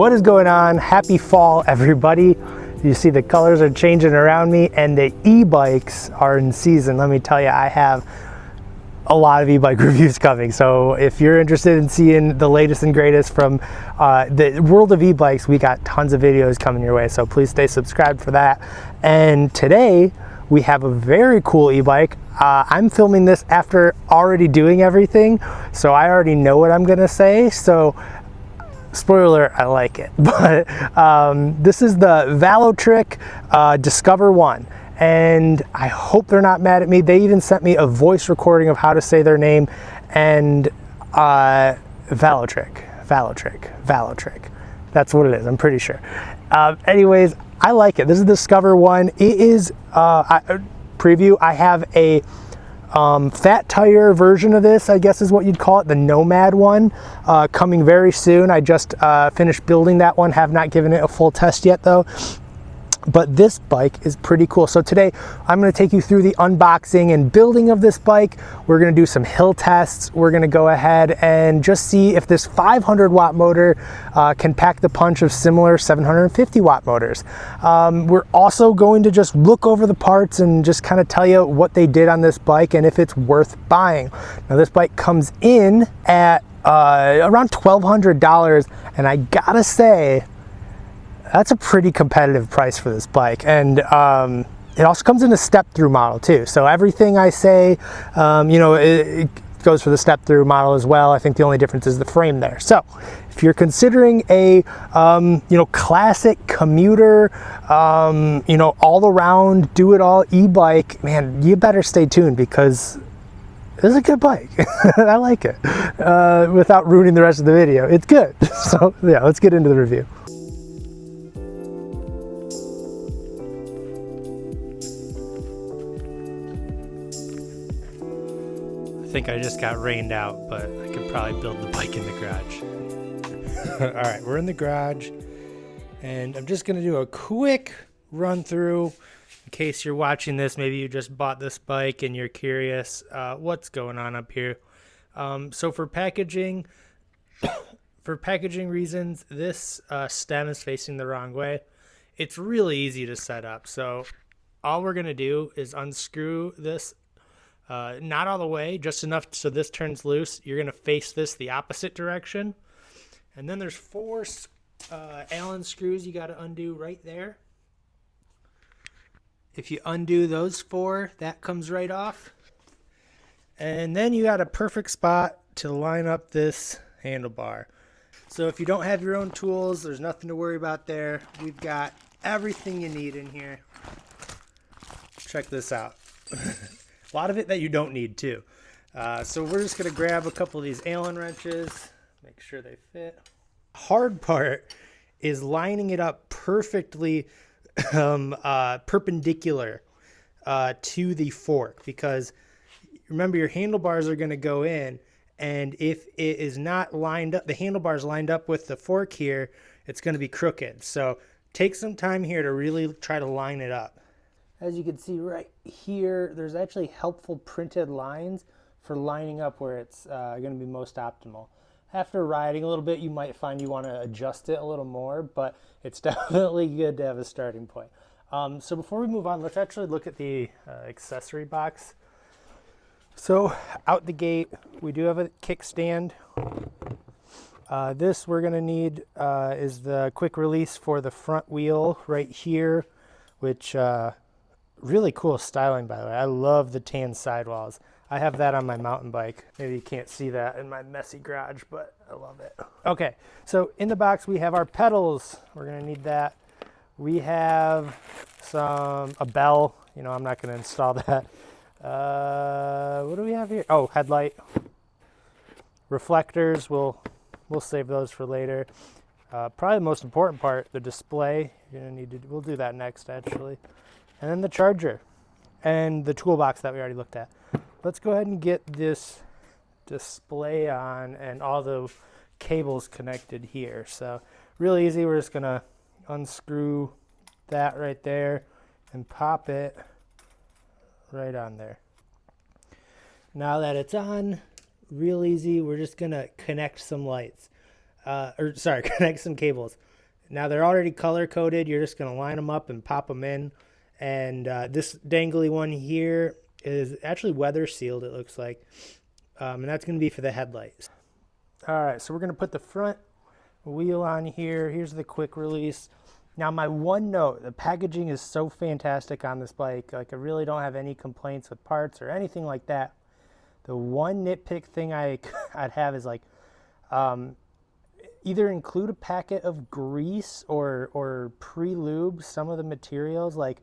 What is going on? Happy fall, everybody. You see the colors are changing around me and the e-bikes are in season. Let me tell you, I have a lot of e-bike reviews coming. So if you're interested in seeing the latest and greatest from the world of e-bikes, we got tons of videos coming your way. So please stay subscribed for that. And today we have a very cool e-bike. I'm filming this after already doing everything, so I already know what I'm gonna say. So spoiler alert, I like it. But this is the Velotric Discover 1. And I hope they're not mad at me. They even sent me a voice recording of how to say their name. And Velotric. That's what it is, I'm pretty sure. Anyways, I like it. This is the Discover 1. It is, preview, I have a fat tire version of this, I guess is what you'd call it, the Nomad one, coming very soon. I just finished building that one, have not given it a full test yet though. But this bike is pretty cool. So today I'm going to take you through the unboxing and building of this bike. We're going to do some hill tests. We're going to go ahead and just see if this 500 watt motor can pack the punch of similar 750 watt motors. We're also going to just look over the parts and just kind of tell you what they did on this bike and if it's worth buying. Now this bike comes in at around $1,200, and I gotta say, that's a pretty competitive price for this bike. And it also comes in a step-through model too. So everything I say, you know, it goes for the step-through model as well. I think the only difference is the frame there. So if you're considering a, you know, classic commuter, you know, all-around, do-it-all e-bike, man, you better stay tuned because it's a good bike. I like it. Without ruining the rest of the video, it's good. So yeah, let's get into the review. I think I just got rained out, but I could probably build the bike in the garage. All right, we're in the garage, and I'm just gonna do a quick run through in case you're watching this. Maybe you just bought this bike and you're curious what's going on up here. So for packaging, reasons, this stem is facing the wrong way. It's really easy to set up. So all we're gonna do is unscrew this. Not all the way, just enough so this turns loose. You're gonna face this the opposite direction. And then there's 4 Allen screws you gotta undo right there. If you undo those 4, that comes right off. And then you got a perfect spot to line up this handlebar. So if you don't have your own tools, there's nothing to worry about there. We've got everything you need in here. Check this out. A lot of it that you don't need too. So we're just gonna grab a couple of these Allen wrenches, make sure they fit. Hard part is lining it up perfectly perpendicular to the fork, because remember your handlebars are gonna go in, and if it is not lined up, the handlebars lined up with the fork here, it's gonna be crooked. So take some time here to really try to line it up. As you can see right here, there's actually helpful printed lines for lining up where it's going to be most optimal. After riding a little bit, you might find you want to adjust it a little more, but it's definitely good to have a starting point. So before we move on, let's actually look at the accessory box. So out the gate, we do have a kickstand. This we're going to need is the quick release for the front wheel right here, which really cool styling, by the way. I love the tan sidewalls. I have that on my mountain bike. Maybe you can't see that in my messy garage, but I love it. Okay, so in the box we have our pedals. We're gonna need that. We have a bell. You know, I'm not gonna install that. What do we have here? Oh, headlight. Reflectors, we'll save those for later. Probably the most important part, the display. You're gonna need to, we'll do that next actually. And then the charger and the toolbox that we already looked at. Let's go ahead and get this display on and all the cables connected here. So really easy, we're just gonna unscrew that right there and pop it right on there. Now that it's on, real easy, we're just gonna connect some lights. Connect some cables. Now they're already color coded. You're just going to line them up and pop them in. And this dangly one here is actually weather sealed, it looks like. And that's going to be for the headlights. All right, so we're going to put the front wheel on here. Here's the quick release. Now my one note, the packaging is so fantastic on this bike. Like I really don't have any complaints with parts or anything like that. The one nitpick thing I'd have is like either include a packet of grease or pre-lube some of the materials. Like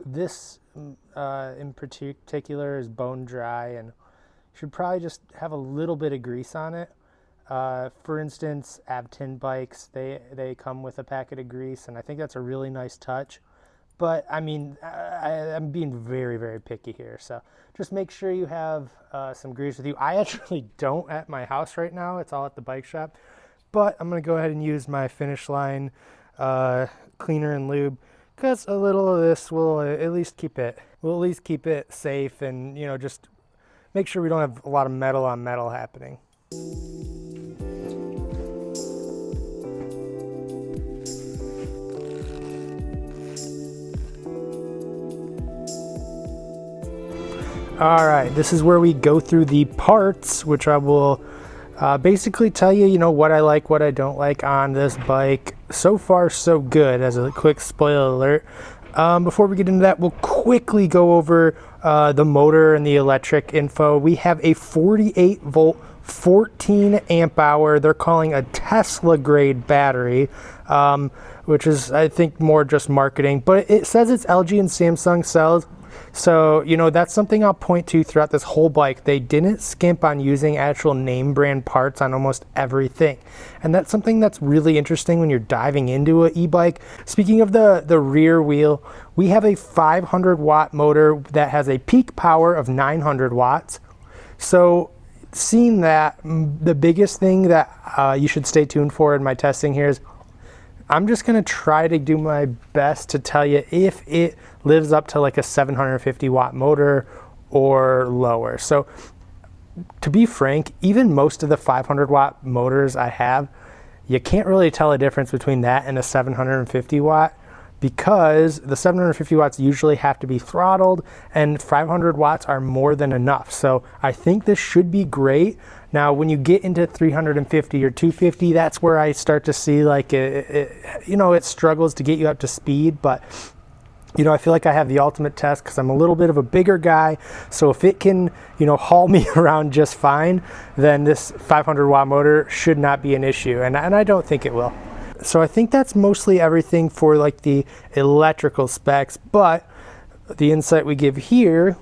this in particular is bone dry and should probably just have a little bit of grease on it. For instance, Avtin bikes, they come with a packet of grease, and I think that's a really nice touch. But I mean, I'm being very, very picky here. So just make sure you have some grease with you. I actually don't at my house right now. It's all at the bike shop. But I'm going to go ahead and use my Finish Line cleaner and lube, because a little of this will at least keep it safe, and just make sure we don't have a lot of metal on metal happening. All right, this is where we go through the parts, which I will basically tell you, what I like, what I don't like on this bike. So far, so good, as a quick spoiler alert. Before we get into that, we'll quickly go over the motor and the electric info. We have a 48 volt, 14 amp hour, they're calling a Tesla grade battery, which is, I think, more just marketing, but it says it's LG and Samsung cells. So, that's something I'll point to throughout this whole bike. They didn't skimp on using actual name brand parts on almost everything. And that's something that's really interesting when you're diving into an e-bike. Speaking of the rear wheel, we have a 500 watt motor that has a peak power of 900 watts. So seeing that, the biggest thing that you should stay tuned for in my testing here is I'm just going to try to do my best to tell you if it lives up to like a 750 watt motor or lower. So to be frank, even most of the 500 watt motors I have, you can't really tell a difference between that and a 750 watt, because the 750 watts usually have to be throttled and 500 watts are more than enough. So I think this should be great. Now, when you get into 350 or 250, that's where I start to see like it struggles to get you up to speed. But I feel like I have the ultimate test because I'm a little bit of a bigger guy. So if it can, haul me around just fine, then this 500 watt motor should not be an issue. And I don't think it will. So I think that's mostly everything for like the electrical specs, but the insight we give here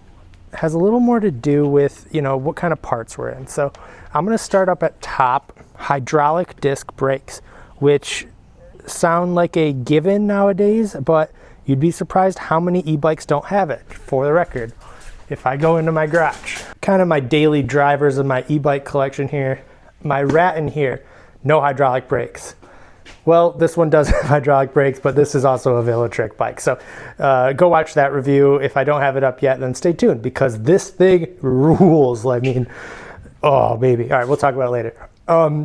has a little more to do with, what kind of parts we're in. So I'm going to start up at top, hydraulic disc brakes, which sound like a given nowadays, but you'd be surprised how many e-bikes don't have it. For the record, if I go into my garage, kind of my daily drivers of my e-bike collection here, my rat in here, no hydraulic brakes. Well, this one does have hydraulic brakes, but this is also a Velotric bike. So go watch that review. If I don't have it up yet, then stay tuned, because this thing rules. I mean, oh, baby. All right, we'll talk about it later.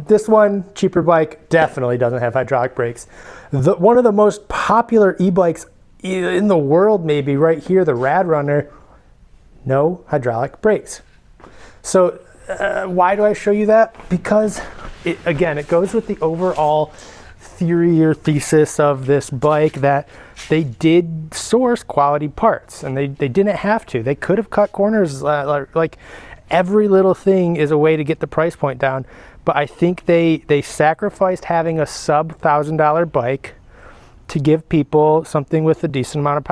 This one, cheaper bike, definitely doesn't have hydraulic brakes. One of the most popular e-bikes in the world, maybe right here, the Rad Runner, no hydraulic brakes. So why do I show you that? Because, it goes with the overall theory or thesis of this bike that they did source quality parts, and they didn't have to. They could have cut corners, like every little thing is a way to get the price point down, but I think they sacrificed having a sub $1,000 bike to give people something with a decent amount of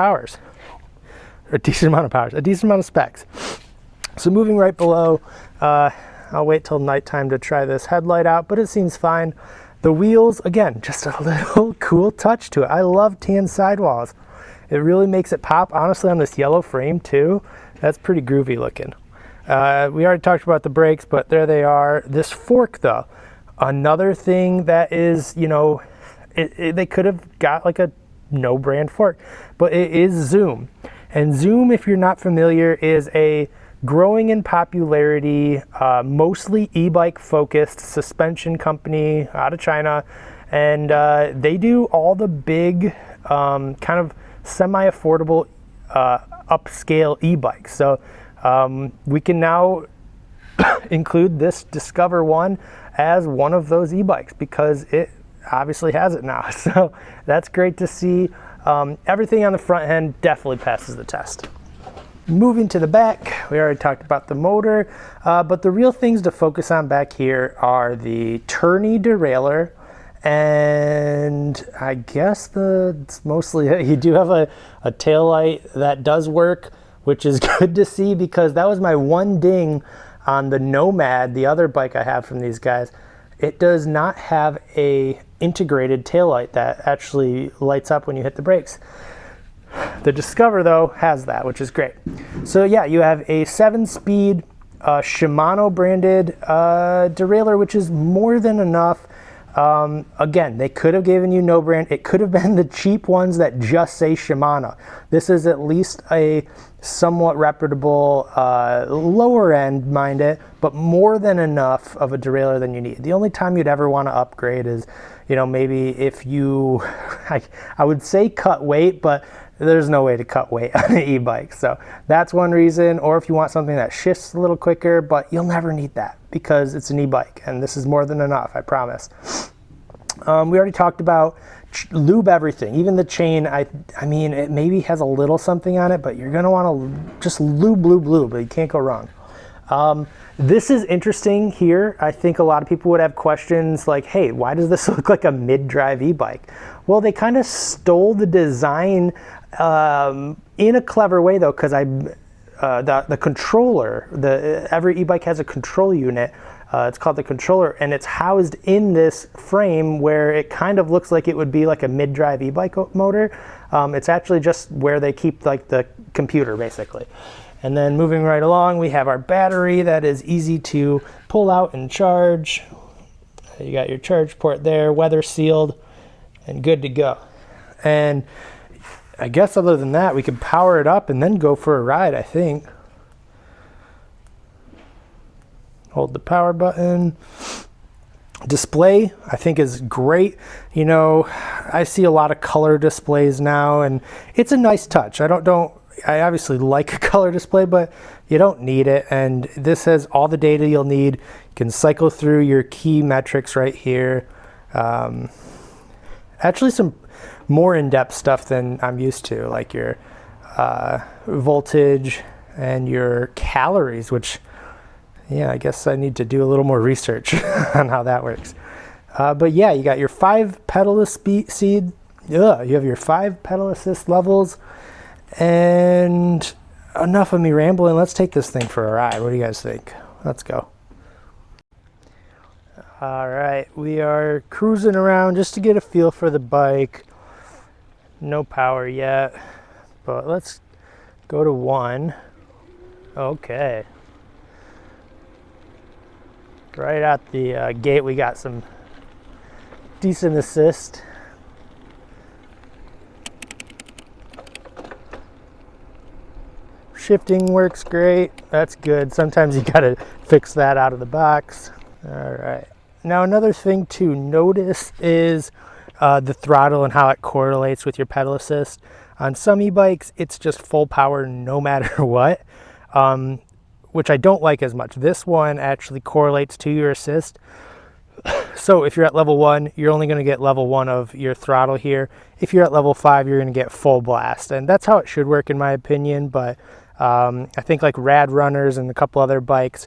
specs. So moving right below, I'll wait till nighttime to try this headlight out, but it seems fine. The wheels, again, just a little cool touch to it. I love tan sidewalls. It really makes it pop. Honestly, on this yellow frame too, that's pretty groovy looking. We already talked about the brakes, but there they are. This fork though, another thing that is, they could have got like a no brand fork, but it is Zoom. And Zoom, if you're not familiar, is a growing in popularity, mostly e-bike focused suspension company out of China. And they do all the big kind of semi-affordable upscale e-bikes. So we can now include this Discover One as one of those e-bikes because it obviously has it now. So that's great to see. Everything on the front end definitely passes the test. Moving to the back, we already talked about the motor, but the real things to focus on back here are the tourney derailleur, and I guess it's mostly it. You do have a tail light that does work, which is good to see because that was my one ding on the Nomad, the other bike I have from these guys. It does not have a integrated taillight that actually lights up when you hit the brakes. The Discover though has that, which is great. So yeah, you have a 7-speed Shimano branded derailleur, which is more than enough. Again, they could have given you no brand. It could have been the cheap ones that just say Shimano. This is at least a somewhat reputable, lower end, mind it, but more than enough of a derailleur than you need. The only time you'd ever want to upgrade is, you know, maybe if you, I would say cut weight, but there's no way to cut weight on an e-bike. So that's one reason. Or if you want something that shifts a little quicker, but you'll never need that because it's an e-bike and this is more than enough, I promise. We already talked about lube everything, even the chain. I mean, it maybe has a little something on it, but you're gonna want to just lube, but you can't go wrong. This is interesting here. I think a lot of people would have questions like, hey, why does this look like a mid-drive e-bike? Well, they kind of stole the design in a clever way though, because the controller, every e-bike has a control unit. It's called the controller, and it's housed in this frame where it kind of looks like it would be like a mid-drive e-bike motor. It's actually just where they keep like the computer basically. And then moving right along, we have our battery that is easy to pull out and charge. You got your charge port there, weather sealed, and good to go. And I guess other than that, we can power it up and then go for a ride, I think. Hold the power button. Display, I think, is great. You know, I see a lot of color displays now, and it's a nice touch. I obviously like a color display, but you don't need it. And this has all the data you'll need. You can cycle through your key metrics right here. Actually, some more in-depth stuff than I'm used to, like your voltage and your calories, which, yeah, I guess I need to do a little more research on how that works. But yeah, you got your 5 pedal assist you have your 5 pedal assist levels. And enough of me rambling. Let's take this thing for a ride. What do you guys think? Let's go. All right, we are cruising around just to get a feel for the bike. No power yet, but let's go to 1. Okay. Right at the gate, we got some decent assist. Shifting works great. That's good. Sometimes you gotta fix that out of the box. All right. Now another thing to notice is the throttle and how it correlates with your pedal assist. On some e-bikes, it's just full power no matter what, which I don't like as much. This one actually correlates to your assist. So if you're at level 1, you're only going to get level 1 of your throttle here. If you're at level 5, you're going to get full blast. And that's how it should work in my opinion. But I think like Rad Runners and a couple other bikes,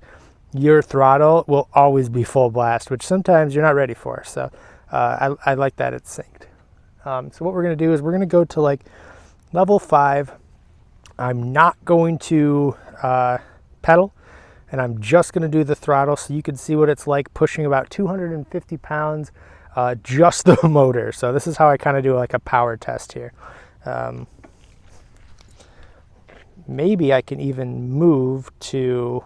your throttle will always be full blast, which sometimes you're not ready for. So I like that it's synced. So what we're going to do is we're going to go to like level 5. I'm not going to pedal, and I'm just going to do the throttle so you can see what it's like pushing about 250 pounds, just the motor. So this is how I kind of do like a power test here. Maybe I can even move to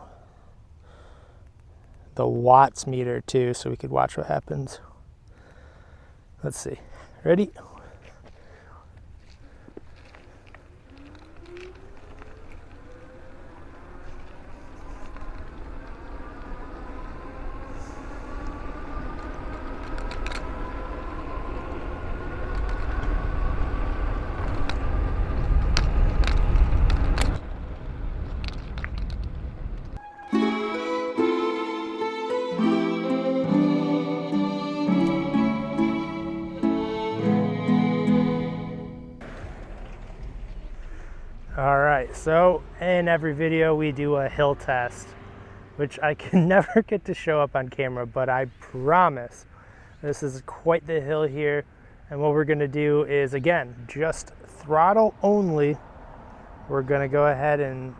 the watts meter too, so we could watch what happens. Let's see. Ready? So in every video we do a hill test, which I can never get to show up on camera, but I promise this is quite the hill here. And what we're gonna do is, again, just throttle only. We're gonna go ahead and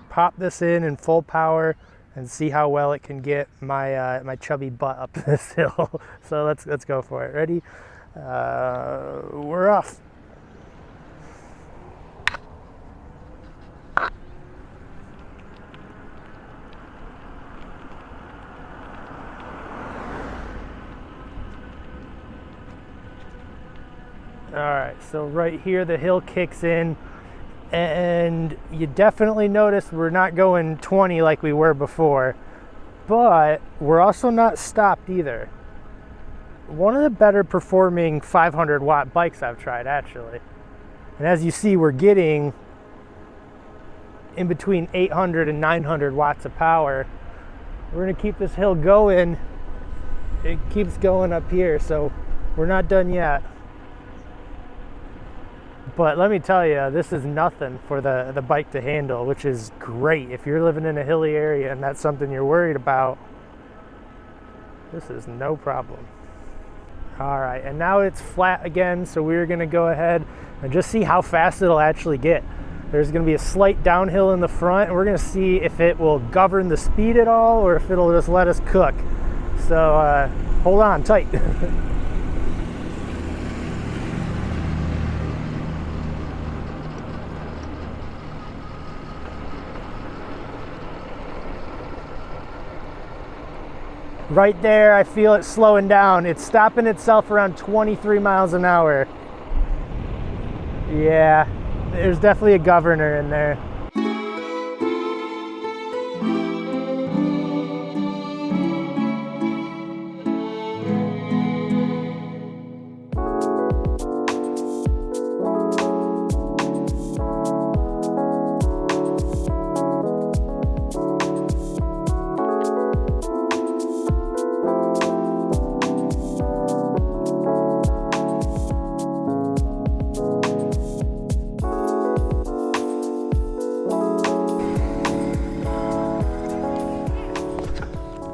pop this in full power and see how well it can get my my chubby butt up this hill. So let's go for it. Ready? We're off. All right, so right here the hill kicks in, and you definitely notice we're not going 20 like we were before, but we're also not stopped either. One of the better performing 500 watt bikes I've tried, actually. And as you see, we're getting in between 800 and 900 watts of power. We're gonna keep this hill going. It keeps going up here, so we're not done yet. But let me tell you, this is nothing for the bike to handle, which is great. If you're living in a hilly area and that's something you're worried about, this is no problem. All right, and now it's flat again, so we're gonna go ahead and just see how fast it'll actually get. There's gonna be a slight downhill in the front, and we're gonna see if it will govern the speed at all or if it'll just let us cook. So hold on tight. Right there, I feel it slowing down. It's stopping itself around 23 miles an hour. Yeah, there's definitely a governor in there.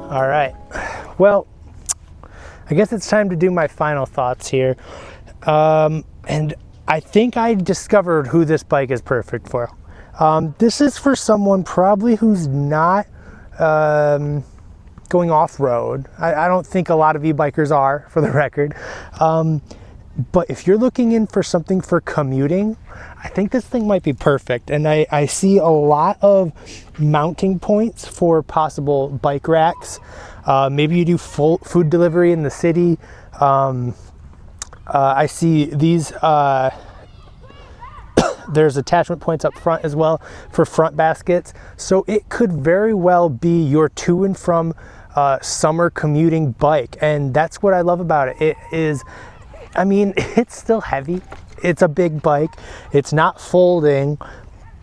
All right, well, I guess it's time to do my final thoughts here. And I think I discovered who this bike is perfect for. This is for someone probably who's not going off-road. I don't think a lot of e-bikers are, for the record. But if you're looking in for something for commuting, I think this thing might be perfect. And I see a lot of mounting points for possible bike racks. Maybe you do full food delivery in the city. I see these, there's attachment points up front as well for front baskets. So it could very well be your to and from summer commuting bike. And that's what I love about it. It is, I mean, it's still heavy. It's a big bike. It's not folding,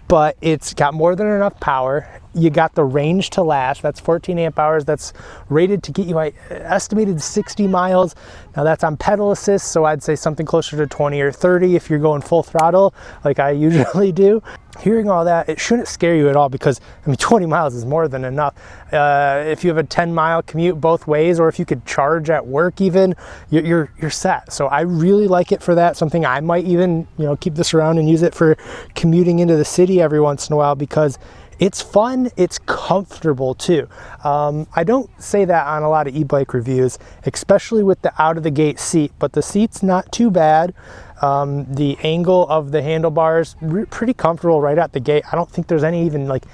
but it's got more than enough power. You got the range to last. That's 14 amp hours. That's rated to get you estimated 60 miles. Now that's on pedal assist, so I'd say something closer to 20 or 30 if you're going full throttle like I usually do. Hearing all that, it shouldn't scare you at all because, I mean, 20 miles is more than enough. If you have a 10-mile commute both ways, or if you could charge at work even, you're set. So I really like it for that. Something I might even, keep this around and use it for commuting into the city every once in a while because it's fun, it's comfortable too. I don't say that on a lot of e-bike reviews, especially with the out-of-the-gate seat, but the seat's not too bad. The angle of the handlebars, pretty comfortable right at the gate. I don't think there's any even like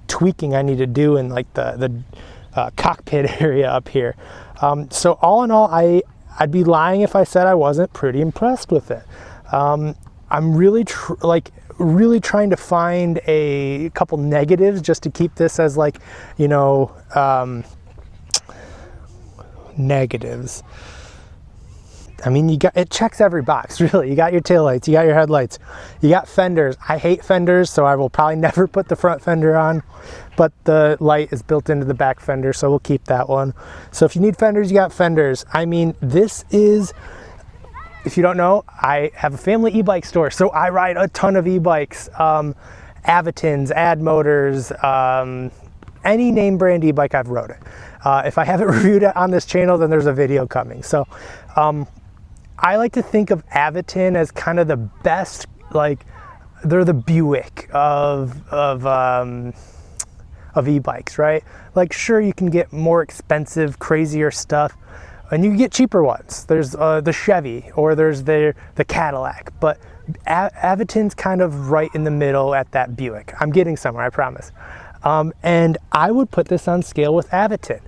tweaking I need to do in like the cockpit area up here. So all in all, I'd be lying if I said I wasn't pretty impressed with it. I'm really trying to find a couple negatives just to keep this as like, negatives. I mean, it checks every box, really. You got your taillights, you got your headlights, you got fenders. I hate fenders, so I will probably never put the front fender on, but the light is built into the back fender, so we'll keep that one. So if you need fenders, you got fenders. I mean, this is, if you don't know, I have a family e-bike store, so I ride a ton of e-bikes. Avitins, Ad Motors, any name brand e-bike, I've rode it. If I haven't reviewed it on this channel, then there's a video coming. So I like to think of Avitin as kind of the best, like they're the Buick of e-bikes, right? Like sure, you can get more expensive, crazier stuff, and you can get cheaper ones. There's the Chevy, or there's the Cadillac, but Avitin's kind of right in the middle at that Buick. I'm getting somewhere, I promise. And I would put this on scale with Avitin.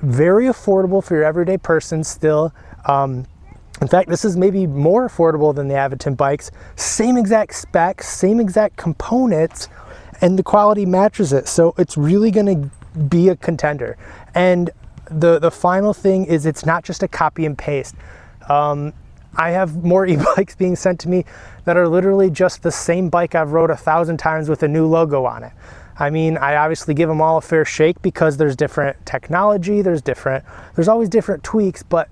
Very affordable for your everyday person still. In fact, this is maybe more affordable than the Avitin bikes. Same exact specs, same exact components, and the quality matches it. So it's really gonna be a contender. And the final thing is it's not just a copy and paste. I have more e-bikes being sent to me that are literally just the same bike I've rode 1,000 times with a new logo on it. I mean, I obviously give them all a fair shake because there's different technology, there's always different tweaks, but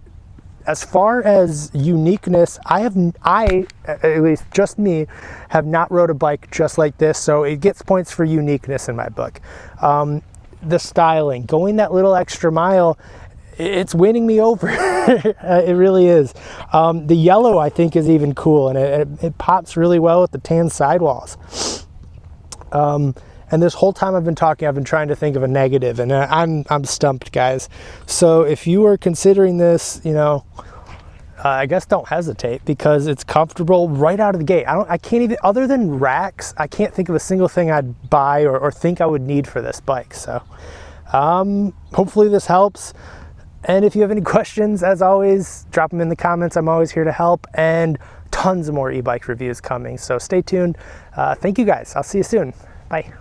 as far as uniqueness, at least just me, have not rode a bike just like this, so it gets points for uniqueness in my book. The styling, going that little extra mile, it's winning me over. It really is. The yellow, I think, is even cool, and it pops really well with the tan sidewalls. And this whole time I've been talking, I've been trying to think of a negative, and I'm stumped, guys. So if you are considering this, you know, I guess don't hesitate, because it's comfortable right out of the gate. I can't even, other than racks, I can't think of a single thing I'd buy or think I would need for this bike. So hopefully this helps. And if you have any questions, as always, drop them in the comments. I'm always here to help, and tons of more e-bike reviews coming. So stay tuned. Thank you guys. I'll see you soon. Bye.